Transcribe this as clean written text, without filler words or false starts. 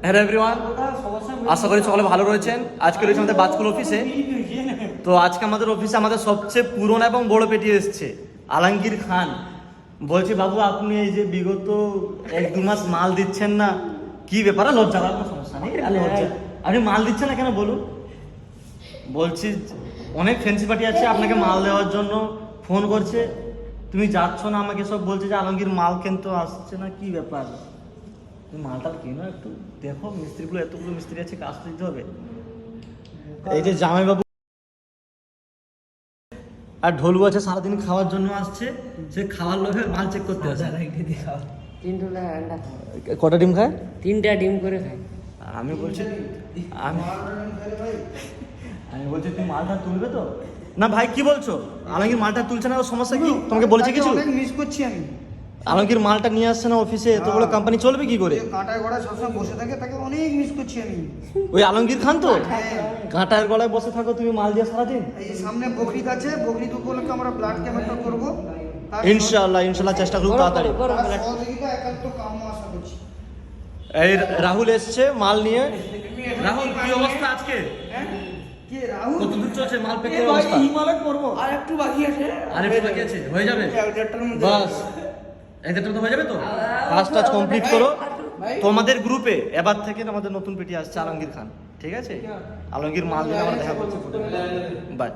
Hello everyone, আশা করি সকলে ভালো রয়েছেন। আজকে রয়েছে আমাদের বাজকুল অফিসে। তো আজকে আমাদের অফিসে আমাদের সবচেয়ে পুরনো এবং বড় পেটি এসছে, আলমগীর খান। বলছি বাবু, আপনি এই যে বিগত 1-2 মাস মাল দিচ্ছেন না, কি ব্যাপারে? লজ্জা পাওয়ার কোনো সমস্যা নেই, লজ্জা। আপনি মাল দিচ্ছেন না কেন বলুন? বলছি অনেক ফ্যান্সি পার্টি আছে, আপনাকে মাল দেওয়ার জন্য ফোন করছে, তুমি যাচ্ছ না। আমাকে সব বলছে যে আলমগীর মাল কিন্তু আসছে না, কি ব্যাপার? তুমি মালটা কেনো একটু দেখো, মিস্ত্রিগুলো এতগুলো মিস্ত্রি আছে, কাজ দিতে হবে। এই যে জামাইবাবু আর ঢোলু আছে, সারাদিন খাওয়ার জন্য আসছে, সে খাওয়ার লোভে মাল চেক করতে আসে। কটা ডিম খায়? 3টা ডিম করে খায়। আমি বলছি আমি বলছি তুমি মালটা তুলবে তো? না ভাই, কি বলছো? আলমগীর মালটা তুলছে না, ওর সমস্যা কি? তোমাকে বলেছে কিছু? অনেক মিস করছি আমি। আলমগীর মালটা নিয়ে আসছে না অফিসে, এত বড় কোম্পানি চলবে কি করে? কাঁটায় গড়ায় সবসময় বসে থাকে, তাকে অনেক মিস করছি আমি। ওই আলমগীর খান তো? হ্যাঁ। কাঁটার গলায় বসে থাকো তুমি মাল দিয়ে সারাদিন। এই যে সামনে বকরিদ আছে, বকরিদ উপলক্ষে আমরা ব্লাড ক্যাম্পটা করব। ইনশাআল্লাহ চেষ্টা করব তাড়াতাড়ি। সহযোগিতা একান্ত কাম্য আশা করছি। এই রাহুল এসছে মাল নিয়ে। রাহুল, কি অবস্থা আজকে? কে রাহুল? কত দূর চলছে মাল প্যাকের অবস্থা? হিমালয় করব। আর একটু বাকি আছে। আরেকটু বাকি আছে, হয়ে যাবে? 1-1.5টার মধ্যে। বাস 1-1.5টার মধ্যে হয়ে যাবে তো? কাজটা কমপ্লিট করো। তোমাদের গ্রুপে এবার থেকে আমাদের নতুন পেটি আসছে আলমগীর খান, ঠিক আছে? আলমগীর মাল নিয়ে আমরা দেখা করছি। বাই।